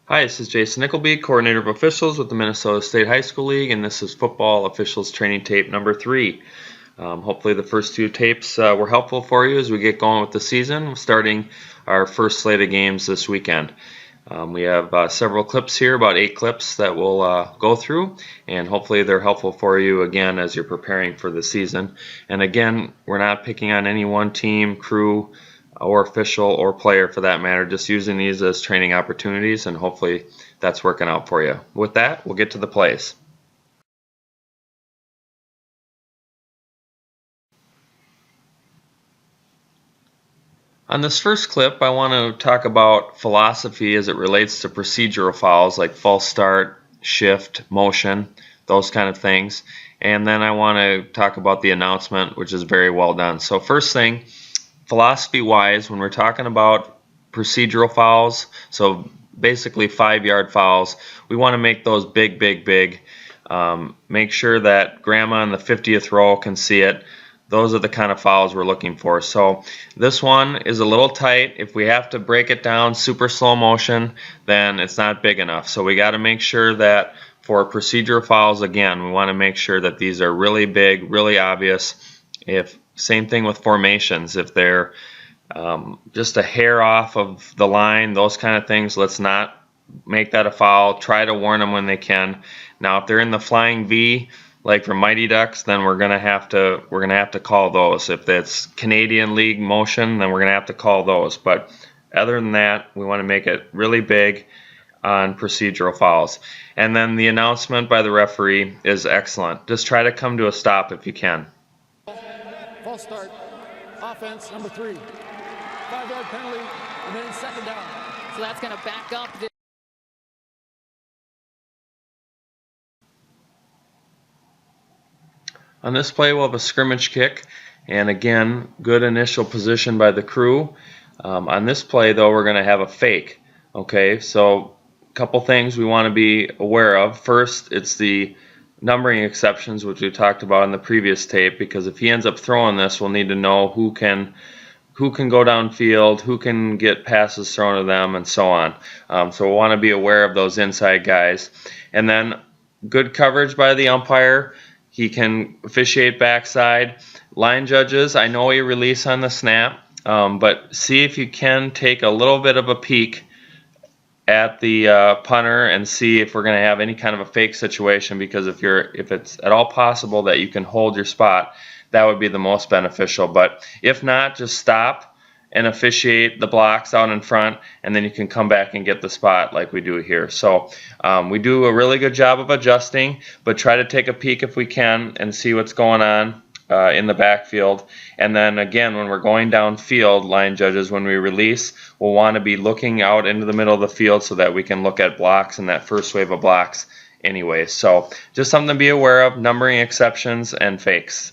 Hi, this is Jason Nickleby, Coordinator of Officials with the Minnesota State High School League, and this is Football Officials Training Tape number 3. Hopefully the first 2 tapes were helpful for you as we get going with the season, starting our first slate of games this weekend. We have several clips here, about 8 clips that we'll go through, and hopefully they're helpful for you again as you're preparing for the season. And again, we're not picking on any one team, crew, or official or player for that matter, just using these as training opportunities, and hopefully that's working out for you. With that, we'll get to the plays. On this first clip, I want to talk about philosophy as it relates to procedural fouls like false start, shift, motion, those kind of things. And then I want to talk about the announcement, which is very well done. So first thing, philosophy-wise, when we're talking about procedural fouls, so basically 5-yard fouls, we want to make those big, big, big. Make sure that grandma in the 50th row can see it. Those are the kind of fouls we're looking for. So this one is a little tight. If we have to break it down super slow motion, then it's not big enough. So we got to make sure that for procedural fouls, again, we want to make sure that these are really big, really obvious. Same thing with formations. If they're just a hair off of the line, those kind of things, let's not make that a foul. Try to warn them when they can. Now, if they're in the flying V, like for Mighty Ducks, then we're gonna have to call those. If that's Canadian League motion, then we're gonna have to call those. But other than that, we want to make it really big on procedural fouls. And then the announcement by the referee is excellent. Just try to come to a stop if you can. False start, offense number 3, 5-yard penalty, and then second down. So that's going to back up. On this play, we'll have a scrimmage kick, and again, good initial position by the crew. On this play, though, we're going to have a fake. Okay, so a couple things we want to be aware of. First, it's the numbering exceptions, which we talked about in the previous tape, because if he ends up throwing this, we'll need to know who can go downfield, who can get passes thrown to them, and so on. So we'll want to be aware of those inside guys. And then good coverage by the umpire. He can officiate backside. Line judges, I know he release on the snap, but see if you can take a little bit of a peek at the punter and see if we're going to have any kind of a fake situation, because if it's at all possible that you can hold your spot, that would be the most beneficial. But if not, just stop and officiate the blocks out in front, and then you can come back and get the spot like we do here. So we do a really good job of adjusting, but try to take a peek if we can and see what's going on in the backfield. And then again, when we're going downfield, line judges, when we release, we'll want to be looking out into the middle of the field so that we can look at blocks and that first wave of blocks anyway. So just something to be aware of, numbering exceptions and fakes.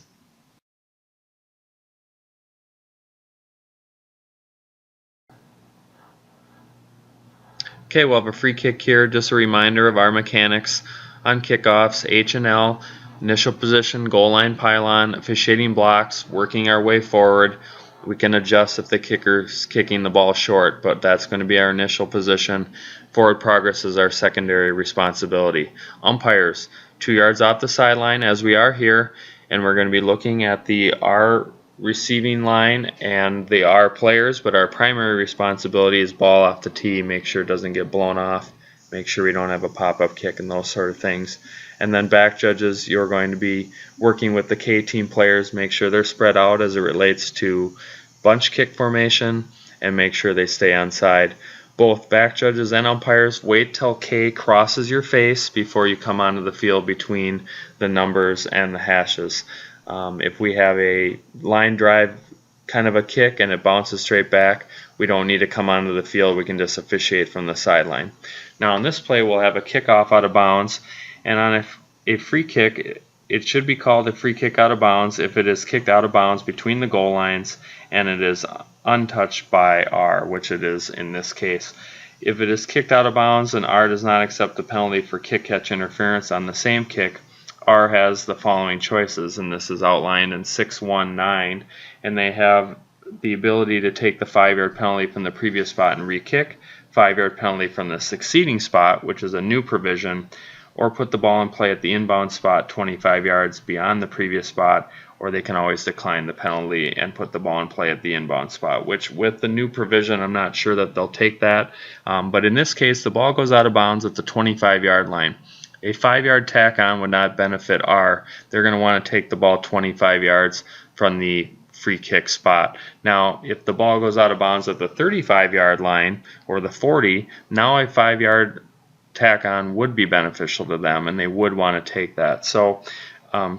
Okay, we'll have a free kick here. Just a reminder of our mechanics on kickoffs: H&L, initial position, goal line pylon, officiating blocks, working our way forward. We can adjust if the kicker's kicking the ball short, but that's going to be our initial position. Forward progress is our secondary responsibility. Umpires, 2 yards off the sideline as we are here, and we're going to be looking at the R receiving line and the R players, but our primary responsibility is ball off the tee, make sure it doesn't get blown off, make sure we don't have a pop-up kick and those sort of things. And then back judges, you're going to be working with the K team players, make sure they're spread out as it relates to bunch kick formation, and make sure they stay on side. Both back judges and umpires, wait till K crosses your face before you come onto the field between the numbers and the hashes. If we have a line drive kind of a kick and it bounces straight back, we don't need to come onto the field. We can just officiate from the sideline. Now on this play, we'll have a kickoff out of bounds, and on a free kick, it should be called a free kick out of bounds if it is kicked out of bounds between the goal lines and it is untouched by R, which it is in this case. If it is kicked out of bounds and R does not accept the penalty for kick catch interference on the same kick, R has the following choices, and this is outlined in 619, and they have the ability to take the 5-yard penalty from the previous spot and re-kick, 5-yard penalty from the succeeding spot, which is a new provision, or put the ball in play at the inbound spot 25 yards beyond the previous spot, or they can always decline the penalty and put the ball in play at the inbound spot, which with the new provision, I'm not sure that they'll take that. But in this case, the ball goes out of bounds at the 25-yard line. A 5-yard tack on would not benefit R. They're going to want to take the ball 25 yards from the free kick spot. Now, if the ball goes out of bounds at the 35-yard line or the 40, now a 5-yard tack on would be beneficial to them, and they would want to take that. So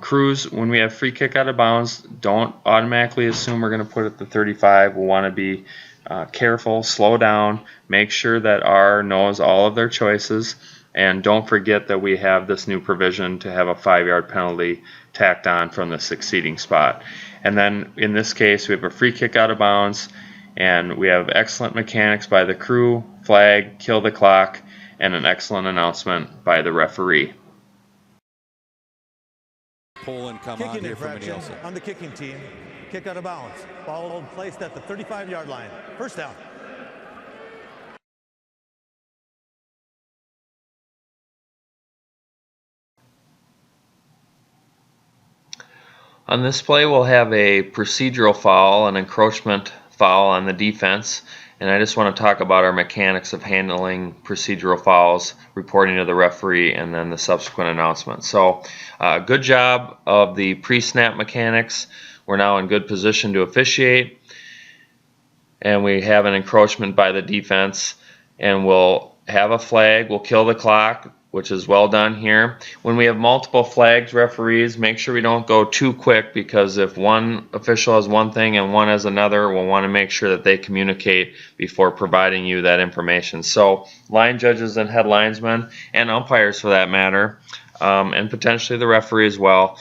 crews, when we have free kick out of bounds, don't automatically assume we're going to put it at the 35. We'll want to be careful, slow down, make sure that R knows all of their choices, and don't forget that we have this new provision to have a 5-yard penalty tacked on from the succeeding spot. And then in this case, we have a free kick out of bounds, and we have excellent mechanics by the crew, flag, kill the clock, and an excellent announcement by the referee. Pull and come on here from Nielsen. On the kicking team, kick out of bounds. Ball placed at the 35-yard line. First down. On this play, we'll have a procedural foul, an encroachment foul on the defense. And I just want to talk about our mechanics of handling procedural fouls, reporting to the referee, and then the subsequent announcement. So good job of the pre-snap mechanics. We're now in good position to officiate. And we have an encroachment by the defense. And we'll have a flag. We'll kill the clock, which is well done here. When we have multiple flags, referees, make sure we don't go too quick, because if one official has one thing and one has another, we'll want to make sure that they communicate before providing you that information. So line judges and head linesmen, and umpires for that matter, and potentially the referee as well,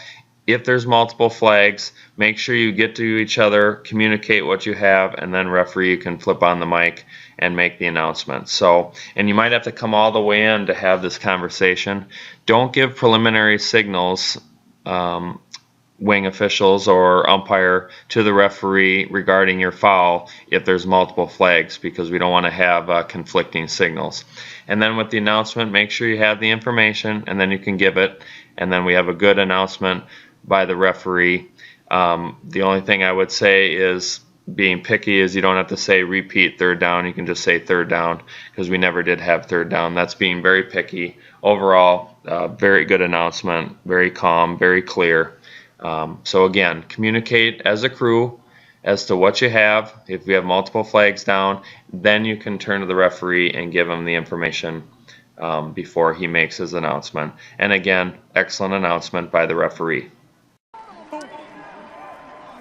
if there's multiple flags, make sure you get to each other, communicate what you have, and then referee, you can flip on the mic and make the announcement. So, and you might have to come all the way in to have this conversation. Don't give preliminary signals, wing officials or umpire, to the referee regarding your foul if there's multiple flags, because we don't want to have conflicting signals. And then with the announcement, make sure you have the information, and then you can give it, and then we have a good announcement by the referee. The only thing I would say is, being picky, is you don't have to say repeat third down. You can just say third down, because we never did have third down. That's being very picky. Overall, very good announcement, very calm, very clear. So again, communicate as a crew as to what you have. If we have multiple flags down, then you can turn to the referee and give him the information before he makes his announcement. And again, excellent announcement by the referee.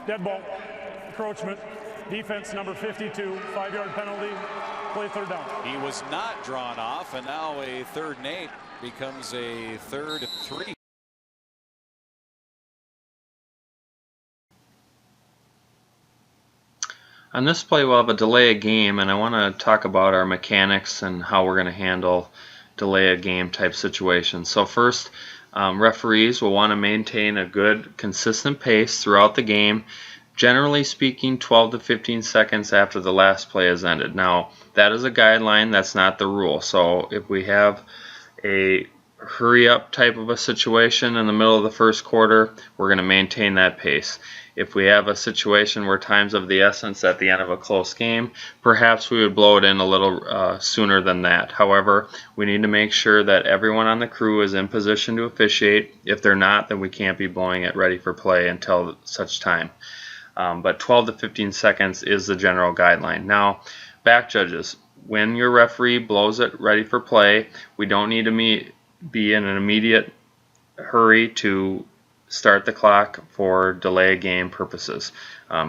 Dead ball, encroachment, defense number 52, 5-yard penalty, play third down. He was not drawn off, and now a 3rd and 8 becomes a 3rd and 3. On this play, we'll have a delay a game, and I want to talk about our mechanics and how we're going to handle delay a game type situations. So first, referees will want to maintain a good, consistent pace throughout the game. Generally speaking, 12 to 15 seconds after the last play has ended. Now, that is a guideline. That's not the rule. So if we have a hurry-up type of a situation in the middle of the first quarter, we're going to maintain that pace. If we have a situation where time's of the essence at the end of a close game, perhaps we would blow it in a little sooner than that. However, we need to make sure that everyone on the crew is in position to officiate. If they're not, then we can't be blowing it ready for play until such time. But 12 to 15 seconds is the general guideline. Now, back judges, when your referee blows it ready for play, we don't need to be in an immediate hurry to start the clock for delay game purposes.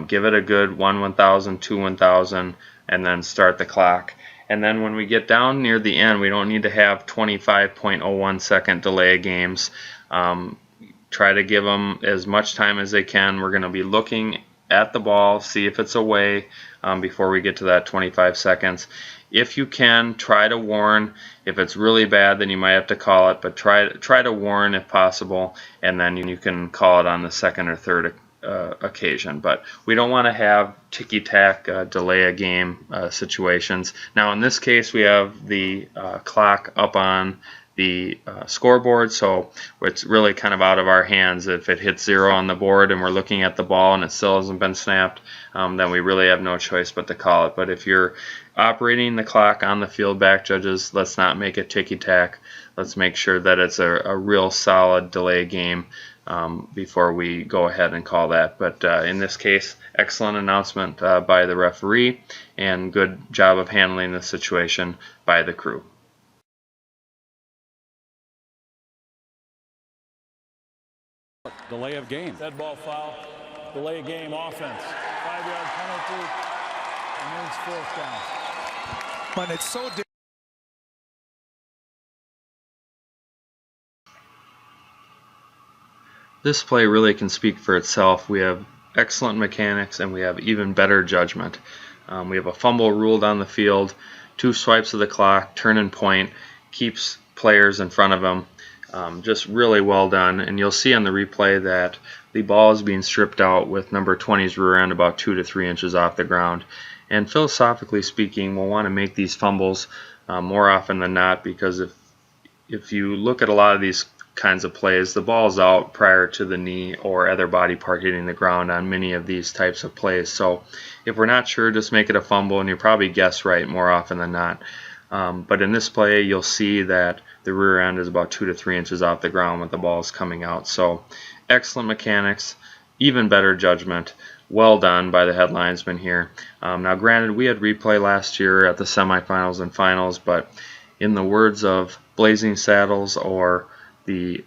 Give it a good 1/1000, 2/1000, and then start the clock. And then when we get down near the end, we don't need to have 25.01 second delay games. Try to give them as much time as they can. We're going to be looking at the ball, see if it's away before we get to that 25 seconds. If you can, try to warn. If it's really bad, then you might have to call it, but try to warn if possible, and then you can call it on the second or third occasion. But we don't want to have ticky-tack delay a game situations. Now in this case we have the clock up on the scoreboard, so it's really kind of out of our hands. If it hits 0 on the board and we're looking at the ball and it still hasn't been snapped, then we really have no choice but to call it. But if you're operating the clock on the field, back judges, let's not make it ticky-tack. Let's make sure that it's a real solid delay game before we go ahead and call that. But in this case, excellent announcement by the referee and good job of handling the situation by the crew. Delay of game. Dead ball foul. Delay of game offense. 5-yard penalty. And it's 4th down. But it's so This play really can speak for itself. We have excellent mechanics and we have even better judgment. We have a fumble ruled on the field, 2 swipes of the clock, turn and point, keeps players in front of him. Just really well done. And you'll see on the replay that the ball is being stripped out with number 20's rear end about 2 to 3 inches off the ground. And philosophically speaking, we'll want to make these fumbles more often than not, because if you look at a lot of these kinds of plays, the ball's out prior to the knee or other body part hitting the ground on many of these types of plays. So if we're not sure, just make it a fumble, and you probably guess right more often than not. But in this play, you'll see that the rear end is about 2 to 3 inches off the ground when the ball is coming out. So excellent mechanics, even better judgment. Well done by the head linesman here. Now granted, we had replay last year at the semifinals and finals, but in the words of Blazing Saddles or the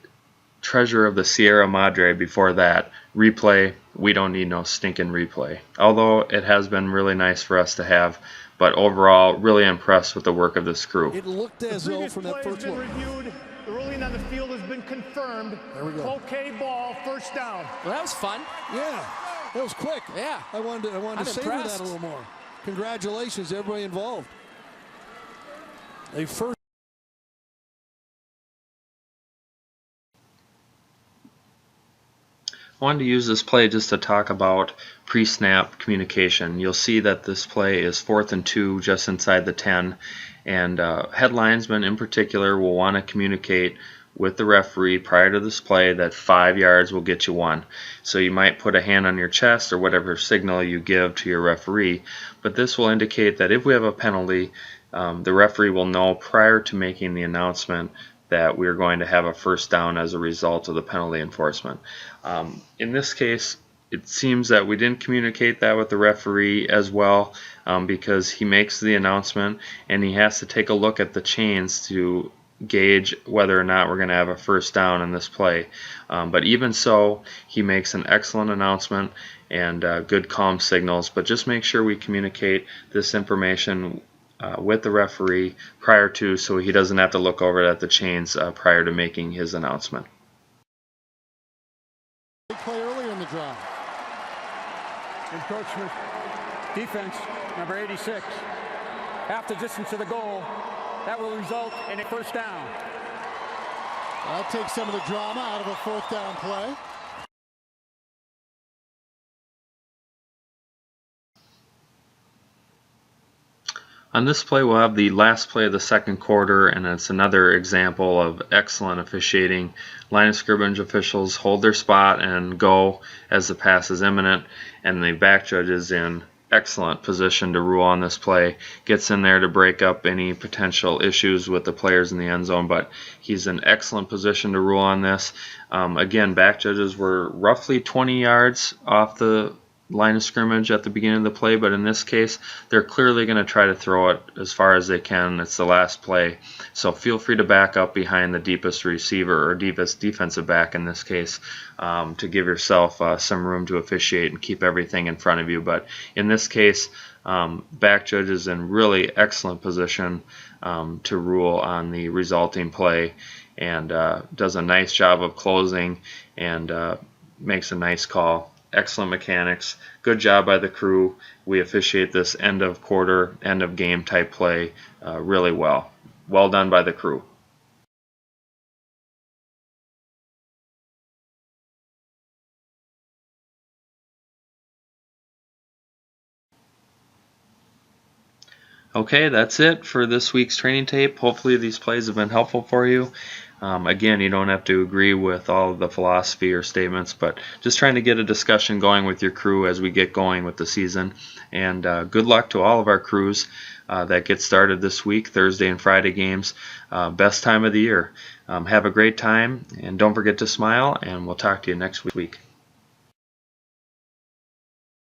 treasure of the Sierra Madre before that, replay, we don't need no stinking replay. Although it has been really nice for us to have, but overall, really impressed with the work of this crew. It looked as though from that first one. Reviewed. The ruling on the field has been confirmed. There we go. Okay, ball, 1st down. Well, that was fun. Yeah, that was quick. Yeah. I wanted to savor impressed. that a little more. Congratulations, everybody involved. A first. I wanted to use this play just to talk about pre-snap communication. You'll see that this play is 4th and 2 just inside the 10, and head linesmen in particular will want to communicate with the referee prior to this play that 5 yards will get you 1. So you might put a hand on your chest or whatever signal you give to your referee, but this will indicate that if we have a penalty, the referee will know prior to making the announcement that we're going to have a 1st down as a result of the penalty enforcement. In this case, it seems that we didn't communicate that with the referee as well, because he makes the announcement and he has to take a look at the chains to gauge whether or not we're going to have a 1st down in this play. But even so, he makes an excellent announcement and good calm signals. But just make sure we communicate this information with the referee prior to, so he doesn't have to look over at the chains prior to making his announcement. Big play earlier in the drive. Encroachment. Defense, number 86. Half the distance to the goal. That will result in a 1st down. That'll take some of the drama out of a 4th down play. On this play, we'll have the last play of the 2nd quarter, and it's another example of excellent officiating. Line of scrimmage officials hold their spot and go as the pass is imminent, and the back judge is in excellent position to rule on this play. Gets in there to break up any potential issues with the players in the end zone, but he's in excellent position to rule on this. Again, back judges were roughly 20 yards off the line of scrimmage at the beginning of the play, but in this case they're clearly going to try to throw it as far as they can. It's the last play, so feel free to back up behind the deepest receiver or deepest defensive back in this case, to give yourself some room to officiate and keep everything in front of you. But in this case, back judge is in really excellent position to rule on the resulting play, and does a nice job of closing and makes a nice call. Excellent mechanics. Good job by the crew. We officiate this end of quarter, end of game type play really well. Well done by the crew. Okay, that's it for this week's training tape. Hopefully these plays have been helpful for you. Again, you don't have to agree with all of the philosophy or statements, but just trying to get a discussion going with your crew as we get going with the season. And good luck to all of our crews that get started this week, Thursday and Friday games. Best time of the year. Have a great time, and don't forget to smile, and we'll talk to you next week.